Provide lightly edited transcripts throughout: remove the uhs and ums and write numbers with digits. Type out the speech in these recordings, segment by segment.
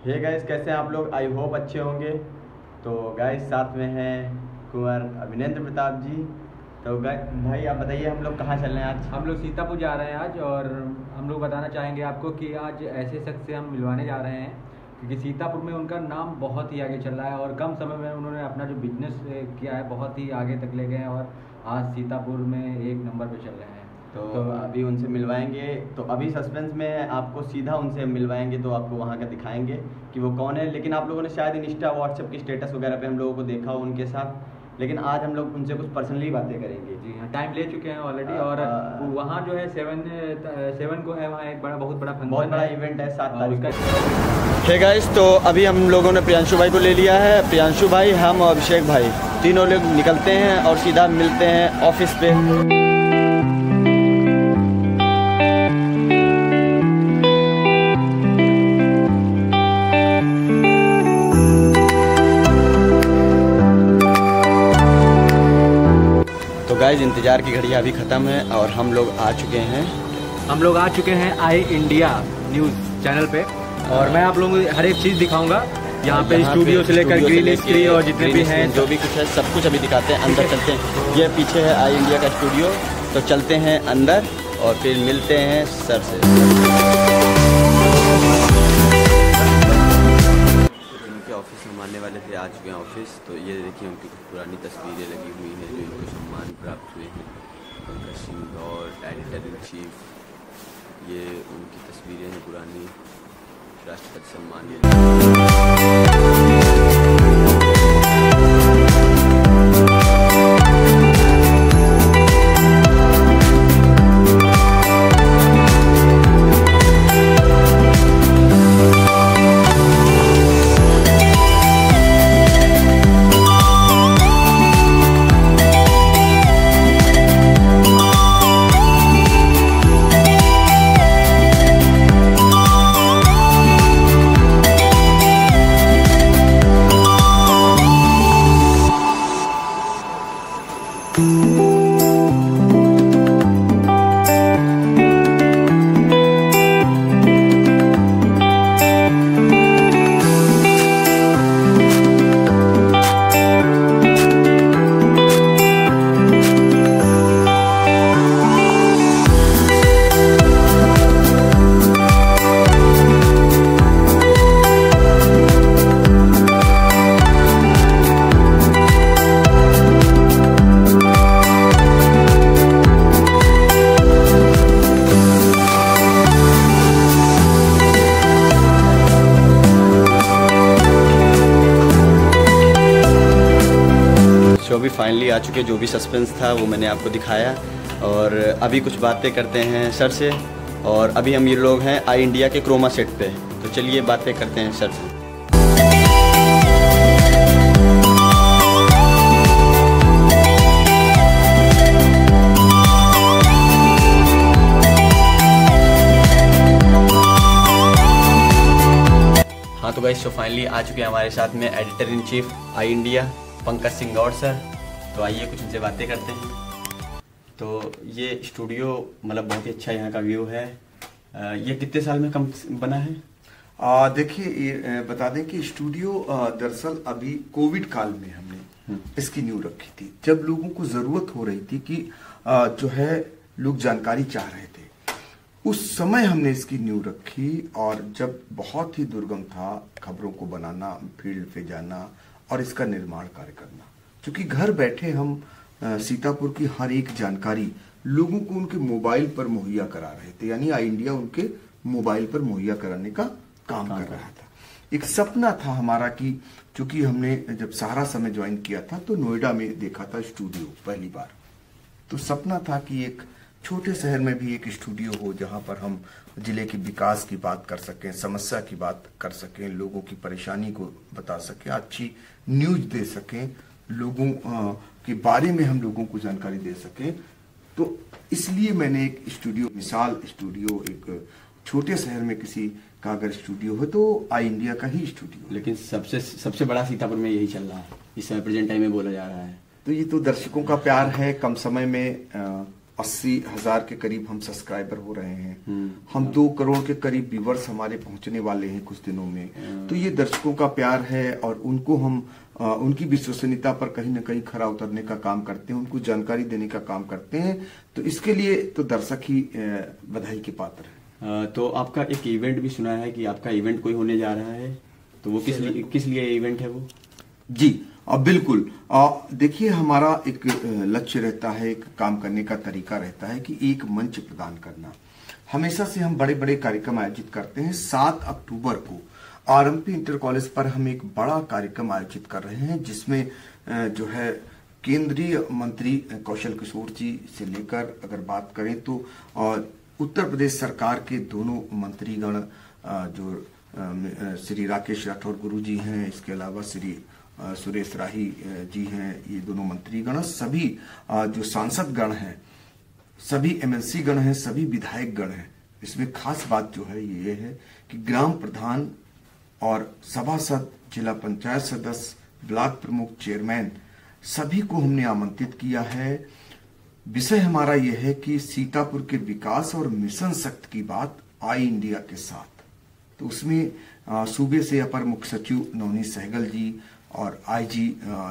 Hey guys, कैसे हैं आप लोग? आई होप अच्छे होंगे। तो गाइस साथ में हैं कुंवर अभिनेंद्र प्रताप जी। तो भाई आप बताइए, हम लोग कहाँ चल रहे हैं आज? हम लोग सीतापुर जा रहे हैं आज, और हम लोग बताना चाहेंगे आपको कि आज ऐसे शख्स से हम मिलवाने जा रहे हैं क्योंकि सीतापुर में उनका नाम बहुत ही आगे चल रहा है और कम समय में उन्होंने अपना जो बिजनेस किया है बहुत ही आगे तक ले गए हैं और आज सीतापुर में एक नंबर पे चल रहे हैं। तो अभी उनसे मिलवाएंगे। तो अभी सस्पेंस में है, आपको सीधा उनसे मिलवाएंगे तो आपको वहाँ का दिखाएंगे कि वो कौन है। लेकिन आप लोगों ने शायद इंस्टा व्हाट्सएप की स्टेटस वगैरह पे हम लोगों को देखा हो उनके साथ, लेकिन आज हम लोग उनसे कुछ पर्सनली बातें करेंगे। जी हाँ, टाइम ले चुके हैं ऑलरेडी। और वहाँ जो है 7 को है, वहाँ एक बहुत बड़ा फंक्शन, बहुत बड़ा इवेंट है 7 तारीख का। हे गाइस, तो अभी हम लोगों ने प्रियांशु भाई को ले लिया है। प्रियांशु भाई, हम और अभिषेक भाई तीनों लोग निकलते हैं और सीधा मिलते हैं ऑफिस पे। गाइस, इंतजार की घड़ी अभी ख़त्म है और हम लोग आ चुके हैं आई इंडिया न्यूज़ चैनल पे। और मैं आप लोगों को हर एक चीज़ दिखाऊंगा यहाँ पे, स्टूडियो से लेकर ग्रीन स्क्रीन और जितने भी हैं जो भी कुछ है सब कुछ अभी दिखाते हैं। अंदर चलते हैं, ये पीछे है आई इंडिया का स्टूडियो। तो चलते हैं अंदर और फिर मिलते हैं सर से। उनके ऑफिस हम आने वाले थे, आ चुके हैं ऑफिस। तो ये देखिए उनकी कुछ पुरानी तस्वीरें लगी हुई हैं जो इनको सम्मान प्राप्त हुए हैं। पंकज सिंह और एडिटर इन चीफ, ये उनकी तस्वीरें हैं पुरानी, राष्ट्रपति सम्मान। जो भी फाइनली आ चुके, जो भी सस्पेंस था वो मैंने आपको दिखाया। और अभी कुछ बातें करते हैं सर से। और अभी हम ये लोग हैं आई इंडिया के क्रोमा सेट पे, तो चलिए बातें करते हैं सर से। हाँ तो गाइस, तो फाइनली आ चुके हैं हमारे साथ में editor in chief I India Pankaj Singh Gaur sir. तो आइए कुछ इनसे बातें करते हैं। तो ये स्टूडियो मतलब बहुत ही अच्छा यहाँ का व्यू है। ये कितने साल में कम बना है? देखिए, बता दें कि स्टूडियो दरअसल अभी कोविड काल में हमने इसकी नींव रखी थी, जब लोगों को जरूरत हो रही थी कि जो है लोग जानकारी चाह रहे थे, उस समय हमने इसकी नींव रखी। और जब बहुत ही दुर्गम था खबरों को बनाना, फील्ड पे जाना और इसका निर्माण कार्य करना, क्योंकि घर बैठे हम सीतापुर की हर एक जानकारी लोगों को उनके मोबाइल पर मुहैया करा रहे थे। यानी आई इंडिया उनके मोबाइल पर मुहैया कराने का काम कर रहा था। एक सपना था हमारा कि चूंकि हमने जब सारा समय ज्वाइन किया था तो नोएडा में देखा था स्टूडियो पहली बार, तो सपना था कि एक छोटे शहर में भी एक स्टूडियो हो जहां पर हम जिले के विकास की बात कर सकें, समस्या की बात कर सकें, लोगों की परेशानी को बता सकें, अच्छी न्यूज दे सकें, लोगों के बारे में हम लोगों को जानकारी दे सकें। तो इसलिए मैंने एक स्टूडियो, मिसाल स्टूडियो, एक छोटे शहर में किसी का अगर स्टूडियो हो तो आई इंडिया का ही स्टूडियो। लेकिन सबसे बड़ा सीतापुर में यही चल रहा है इस समय, प्रेजेंट टाइम में बोला जा रहा है। तो ये तो दर्शकों का प्यार है। कम समय में 80,000 के करीब हम सब्सक्राइबर हो रहे हैं। हम 2 करोड़ के करीब व्यूवर्स हमारे पहुंचने वाले हैं कुछ दिनों में। तो ये दर्शकों का प्यार है और उनको हम उनकी विश्वसनीयता पर कहीं ना कहीं खरा उतरने का काम करते हैं, उनको जानकारी देने का काम करते हैं। तो इसके लिए तो दर्शक ही बधाई के पात्र है। तो आपका एक इवेंट भी सुना है कि आपका इवेंट कोई होने जा रहा है, तो वो किस लिए इवेंट है वो? जी बिल्कुल। देखिए, हमारा एक लक्ष्य रहता है, एक काम करने का तरीका रहता है कि एक मंच प्रदान करना। हमेशा से हम बड़े बड़े कार्यक्रम आयोजित करते हैं। 7 अक्टूबर को आरएमपी इंटर कॉलेज पर हम एक बड़ा कार्यक्रम आयोजित कर रहे हैं, जिसमें जो है केंद्रीय मंत्री कौशल किशोर जी से लेकर अगर बात करें तो उत्तर प्रदेश सरकार के दोनों मंत्रीगण जो श्री राकेश राठौर गुरु जी हैं, इसके अलावा श्री सुरेश राही जी हैं, ये दोनों मंत्रीगण, सभी जो सांसद गण हैं, सभी एमएलसी गण हैं, सभी विधायक गण हैं। इसमें खास बात जो है ये है कि ग्राम प्रधान और सभासद, जिला पंचायत सदस्य, ब्लॉक प्रमुख, चेयरमैन, सभी को हमने आमंत्रित किया है। विषय हमारा यह है कि सीतापुर के विकास और मिशन शक्ति की बात आई इंडिया के साथ। तो उसमें सूबे से अपर मुख्य सचिव नवनीत सहगल जी और आईजी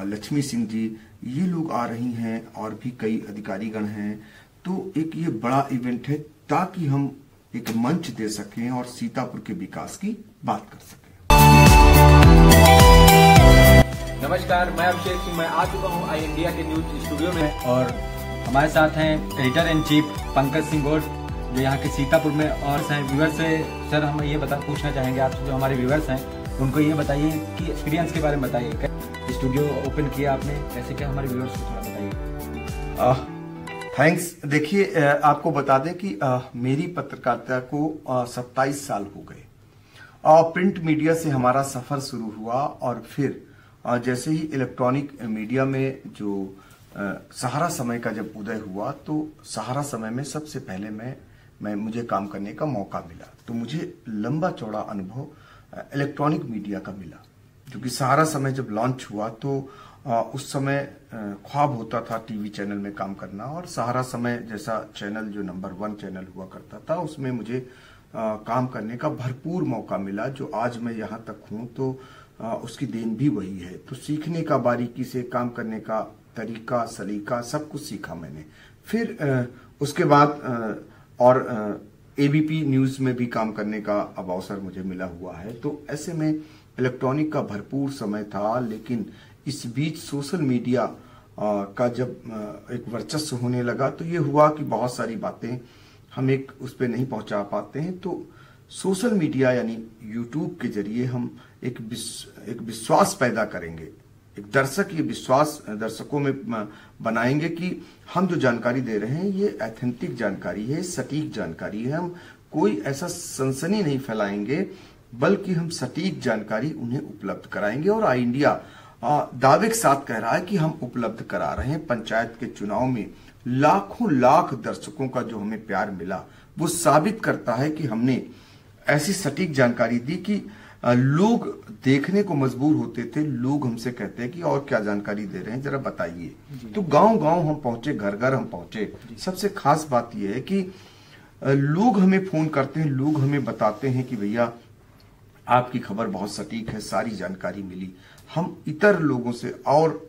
लक्ष्मी सिंह जी, ये लोग आ रही हैं और भी कई अधिकारीगण हैं। तो एक ये बड़ा इवेंट है ताकि हम एक मंच दे सकें और सीतापुर के विकास की बात कर सकें। नमस्कार, मैं अभिषेक सिंह, मैं आ चुका हूँ आई इंडिया के न्यूज स्टूडियो में और हमारे साथ हैं editor in chief Pankaj Singh Gaur, जो यहाँ के सीतापुर में और व्यूअर्स से। सर, हम ये पूछना चाहेंगे आपसे, जो हमारे व्यूअर्स हैं उनको ये बताइए कि एक्सपीरियंस के बारे में बताइए। स्टूडियो ओपन किया आपने, कैसे क्या, हमारे व्यूअर्स को थोड़ा बताइए। थैंक्स। देखिए, आपको बता दें कि मेरी पत्रकारिता को 27 साल हो गए और प्रिंट मीडिया से हमारा सफर शुरू हुआ और फिर जैसे ही इलेक्ट्रॉनिक मीडिया में जो सहारा समय का जब उदय हुआ, तो सहारा समय में सबसे पहले मुझे काम करने का मौका मिला। तो मुझे लंबा चौड़ा अनुभव इलेक्ट्रॉनिक मीडिया का मिला, क्योंकि सहारा समय जब लॉन्च हुआ तो उस समय ख्वाब होता था टीवी चैनल में काम करना, और सहारा समय जैसा चैनल जो नंबर 1 चैनल हुआ करता था, उसमें मुझे काम करने का भरपूर मौका मिला। जो आज मैं यहाँ तक हूँ तो उसकी देन भी वही है। तो सीखने का, बारीकी से काम करने का तरीका, सलीका, सब कुछ सीखा मैंने। फिर उसके बाद और एबीपी न्यूज में भी काम करने का अब अवसर मुझे मिला हुआ है। तो ऐसे में इलेक्ट्रॉनिक का भरपूर समय था, लेकिन इस बीच सोशल मीडिया का जब एक वर्चस्व होने लगा तो ये हुआ कि बहुत सारी बातें हम एक उस पर नहीं पहुंचा पाते हैं। तो सोशल मीडिया यानी यूट्यूब के जरिए हम एक विश्वास पैदा करेंगे, एक दर्शक ये विश्वास दर्शकों में बनाएंगे कि हम जो जानकारी दे रहे हैं ये ऑथेंटिक जानकारी है, सटीक जानकारी है। हम कोई ऐसा सनसनी नहीं फैलाएंगे, बल्कि हम सटीक जानकारी उन्हें उपलब्ध कराएंगे। और आई इंडिया दावे के साथ कह रहा है कि हम उपलब्ध करा रहे हैं। पंचायत के चुनाव में लाखों लाख दर्शकों का जो हमें प्यार मिला, वो साबित करता है कि हमने ऐसी सटीक जानकारी दी कि लोग देखने को मजबूर होते थे। लोग हमसे कहते हैं कि और क्या जानकारी दे रहे हैं, जरा बताइए। तो गांव गांव हम पहुंचे, घर घर हम पहुंचे। सबसे खास बात यह है कि लोग हमें फोन करते हैं, लोग हमें बताते हैं कि भैया आपकी खबर बहुत सटीक है, सारी जानकारी मिली। हम इतर लोगों से और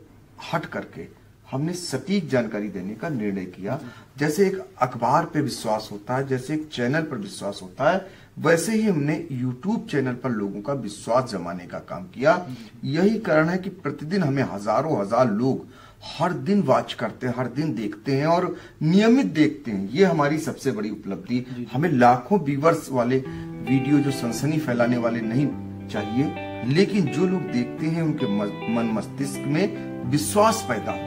हट करके हमने सटीक जानकारी देने का निर्णय किया। जैसे एक अखबार पे विश्वास होता है, जैसे एक चैनल पर विश्वास होता है, वैसे ही हमने YouTube चैनल पर लोगों का विश्वास जमाने का काम किया। यही कारण है कि प्रतिदिन हमें हजारों हजार लोग हर दिन वॉच करते हैं, हर दिन देखते हैं और नियमित देखते हैं। ये हमारी सबसे बड़ी उपलब्धि। हमें लाखों व्यूवर्स वाले वीडियो जो सनसनी फैलाने वाले नहीं चाहिए, लेकिन जो लोग देखते हैं उनके मन मस्तिष्क में विश्वास पैदा हो।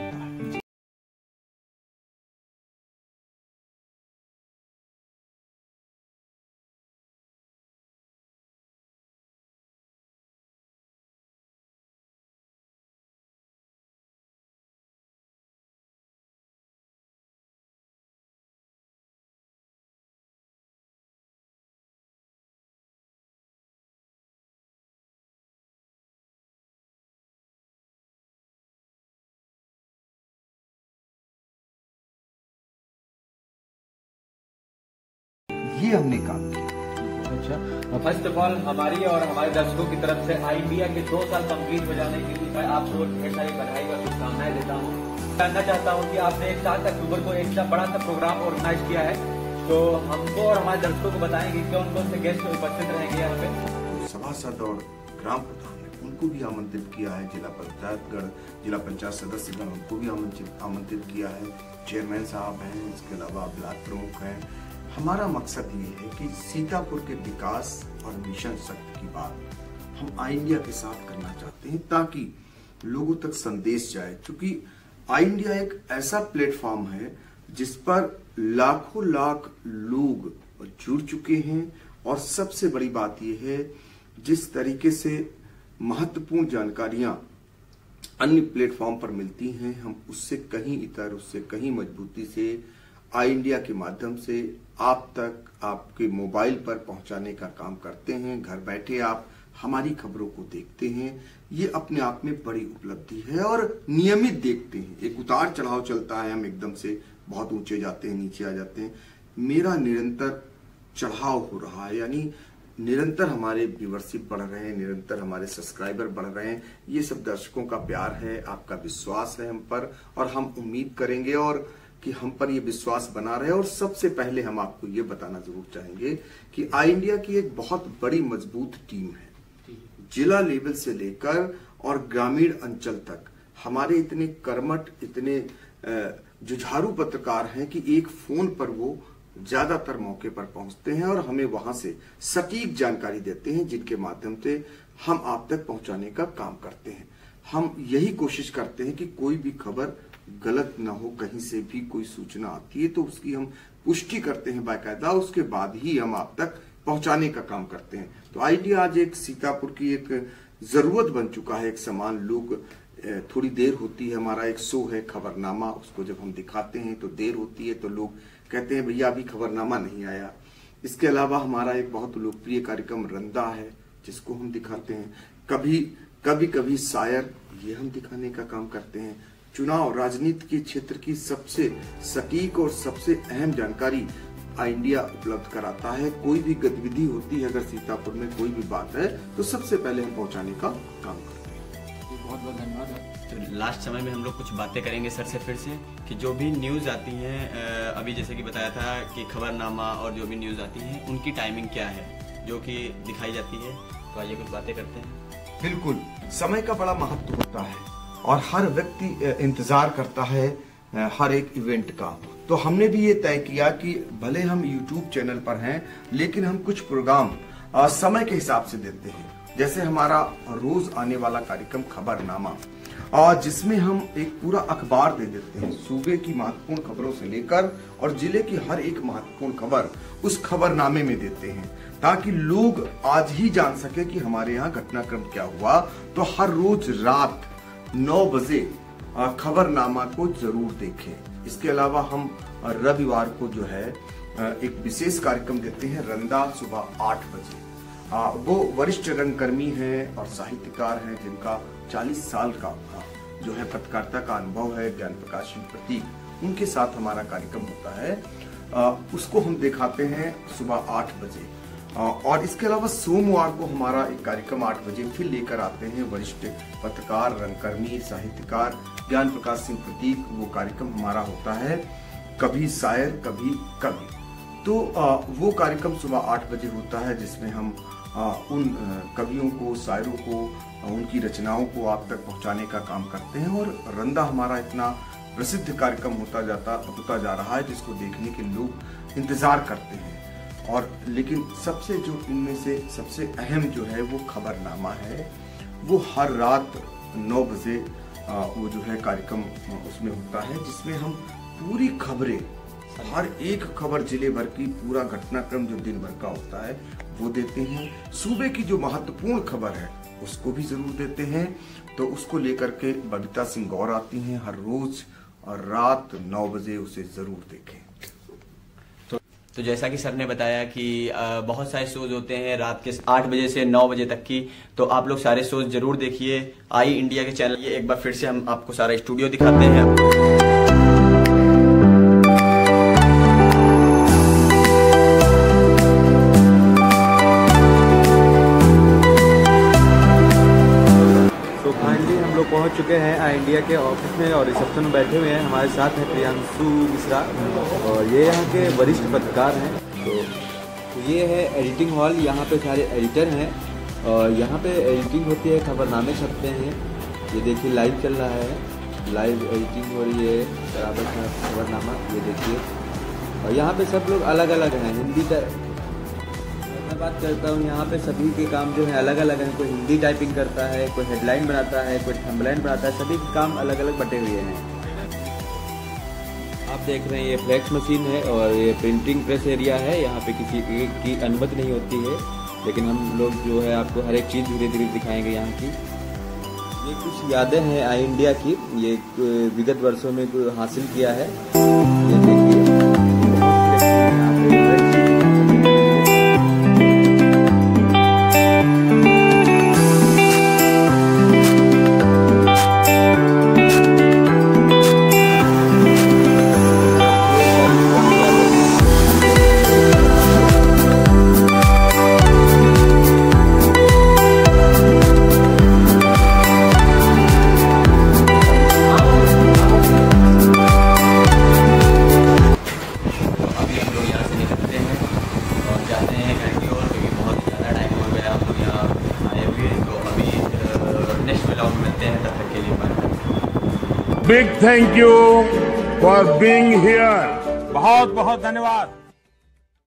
लिए हमने काम किया। अच्छा, फर्स्ट ऑफ ऑल हमारी और हमारे दर्शकों की तरफ से आई इंडिया के 2 साल कंप्लीट हो जाने के लिए मैं आपको ढेर सारी बधाई और शुभकामनाएं देता हूँ। जानना चाहता हूँ कि आपने 7 अक्टूबर को एक बड़ा सा प्रोग्राम ऑर्गेनाइज किया है, तो हमको और हमारे दर्शकों को बताएंगे कौन कौन से गेस्ट उपस्थित रहेंगे यहाँ पे। सभासद और ग्राम प्रधान है उनको भी आमंत्रित किया है, जिला पंचायतगण, जिला पंचायत सदस्यगण उनको भी आमंत्रित किया है, चेयरमैन साहब हैं, इसके अलावा ब्लॉक प्रमुख हैं। हमारा मकसद ये है कि सीतापुर के विकास और मिशन शक्ति की बात हम आई इंडिया के साथ करना चाहते हैं ताकि लोगों तक संदेश जाए, क्योंकि आई इंडिया एक ऐसा प्लेटफॉर्म है जिस पर लाखों लाख लोग जुड़ चुके हैं और सबसे बड़ी बात यह है जिस तरीके से महत्वपूर्ण जानकारियां अन्य प्लेटफॉर्म पर मिलती हैं हम उससे कहीं इतर, उससे कहीं मजबूती से आई इंडिया के माध्यम से आप तक आपके मोबाइल पर पहुंचाने का काम करते हैं। घर बैठे आप हमारी खबरों को देखते हैं, ये अपने आप में बड़ी उपलब्धि है और नियमित देखते हैं। एक उतार चढ़ाव चलता है, हम एकदम से बहुत ऊंचे जाते हैं, नीचे आ जाते हैं। मेरा निरंतर चढ़ाव हो रहा है, यानी निरंतर हमारे व्यूवरशिप बढ़ रहे हैं, निरंतर हमारे सब्सक्राइबर बढ़ रहे हैं। ये सब दर्शकों का प्यार है, आपका विश्वास है हम पर, और हम उम्मीद करेंगे और कि हम पर ये विश्वास बना रहे। और सबसे पहले हम आपको ये बताना जरूर चाहेंगे कि आई इंडिया की एक बहुत बड़ी मजबूत टीम है, जिला लेवल से लेकर और ग्रामीण अंचल तक। हमारे इतने कर्मठ, इतने जुझारू पत्रकार हैं कि एक फोन पर वो ज्यादातर मौके पर पहुंचते हैं और हमें वहां से सटीक जानकारी देते हैं, जिनके माध्यम से हम आप तक पहुंचाने का काम करते हैं। हम यही कोशिश करते हैं कि कोई भी खबर गलत ना हो, कहीं से भी कोई सूचना आती है तो उसकी हम पुष्टि करते हैं बाकायदा, उसके बाद ही हम आप तक पहुंचाने का काम करते हैं। तो आई इंडिया आज एक सीतापुर की एक जरूरत बन चुका है, एक समान। लोग थोड़ी देर होती है, हमारा एक शो है खबरनामा, उसको जब हम दिखाते हैं तो देर होती है तो लोग कहते हैं भैया अभी खबरनामा नहीं आया। इसके अलावा हमारा एक बहुत लोकप्रिय कार्यक्रम रंदा है जिसको हम दिखाते हैं। कभी शायर, ये हम दिखाने का काम करते हैं। चुनाव राजनीति के क्षेत्र की सबसे सटीक और सबसे अहम जानकारी आई इंडिया उपलब्ध कराता है। कोई भी गतिविधि होती है, अगर सीतापुर में कोई भी बात है तो सबसे पहले हम पहुंचाने का काम करते हैं। बहुत बहुत धन्यवाद। तो लास्ट समय में हम लोग कुछ बातें करेंगे सर से फिर से कि जो भी न्यूज़ आती हैं, अभी जैसे कि बताया था कि खबरनामा और जो भी न्यूज़ आती हैं उनकी टाइमिंग क्या है जो कि दिखाई जाती है, तो आइए कुछ बातें करते हैं। बिल्कुल, समय का बड़ा महत्व होता है और हर व्यक्ति इंतजार करता है हर एक इवेंट का। तो हमने भी ये तय किया कि भले हम YouTube चैनल पर हैं लेकिन हम कुछ प्रोग्राम समय के हिसाब से देते हैं। जैसे हमारा रोज आने वाला कार्यक्रम खबरनामा, जिसमें हम एक पूरा अखबार दे देते हैं, सूबे की महत्वपूर्ण खबरों से लेकर और जिले की हर एक महत्वपूर्ण खबर उस खबरनामे में देते हैं, ताकि लोग आज ही जान सके कि हमारे यहाँ घटनाक्रम क्या हुआ। तो हर रोज रात 9 बजे खबरनामा को जरूर देखें। इसके अलावा हम रविवार को जो है एक विशेष कार्यक्रम देते हैं रंदा, सुबह 8 बजे। वो वरिष्ठ रंगकर्मी हैं और साहित्यकार हैं जिनका 40 साल का जो है पत्रकारिता का अनुभव है, ज्ञान प्रकाश सिंह प्रतीक, उनके साथ हमारा कार्यक्रम होता है। उसको हम दिखाते हैं सुबह 8 बजे। और इसके अलावा सोमवार को हमारा एक कार्यक्रम 8 बजे फिर लेकर आते हैं वरिष्ठ पत्रकार, रंगकर्मी, साहित्यकार ज्ञान प्रकाश सिंह प्रतीक। वो कार्यक्रम हमारा होता है कभी शायर कभी कवि। तो वो कार्यक्रम सुबह 8 बजे होता है जिसमें हम उन कवियों को, शायरों को, उनकी रचनाओं को आप तक पहुंचाने का काम करते हैं। और रंदा हमारा इतना प्रसिद्ध कार्यक्रम होता जा रहा है जिसको देखने के लोग इंतजार करते हैं। और लेकिन सबसे जो इनमें से सबसे अहम जो है वो खबरनामा है। वो हर रात 9 बजे वो जो है कार्यक्रम उसमें होता है, जिसमें हम पूरी खबरें, हर एक खबर जिले भर की, पूरा घटनाक्रम जो दिन भर का होता है वो देते हैं। सूबे की जो महत्वपूर्ण खबर है उसको भी जरूर देते हैं। तो उसको लेकर के बबीता सिंह गौर आती हैं हर रोज और रात 9 बजे, उसे जरूर देखें। तो जैसा कि सर ने बताया कि बहुत सारे शोज होते हैं रात के 8 बजे से 9 बजे तक की, तो आप लोग सारे शोज जरूर देखिए आई इंडिया के चैनल। ये एक बार फिर से हम आपको सारा स्टूडियो दिखाते हैं। पहुंच चुके हैं आई इंडिया के ऑफिस में और रिसेप्शन में बैठे हुए हैं। हमारे साथ हैं प्रियांशु मिश्रा और ये यहाँ के वरिष्ठ पत्रकार हैं। तो ये है एडिटिंग हॉल, यहाँ पे सारे एडिटर हैं और यहाँ पे एडिटिंग होती है, खबरनामे छपते हैं। ये देखिए लाइव चल रहा है, लाइव एडिटिंग हो रही है बराबर खबरनामा, ये देखिए। और यहाँ पे सब लोग अलग अलग हैं। हिंदी मैं बात करता हूँ, यहाँ पे सभी के काम जो है अलग अलग हैं। कोई हिंदी टाइपिंग करता है, कोई हेडलाइन बनाता है, कोई थंबनेल बनाता है, सभी के काम अलग अलग बटे हुए हैं। आप देख रहे हैं ये फ्लैक्स मशीन है और ये प्रिंटिंग प्रेस एरिया है। यहाँ पे किसी एक की अनुमति नहीं होती है, लेकिन हम लोग जो है आपको हर एक चीज़ धीरे धीरे दिखाएंगे यहाँ की। ये कुछ यादें हैं आई इंडिया की, ये विगत वर्षों में हासिल किया है। ये देखिए Big thank you for being here. बहुत बहुत धन्यवाद।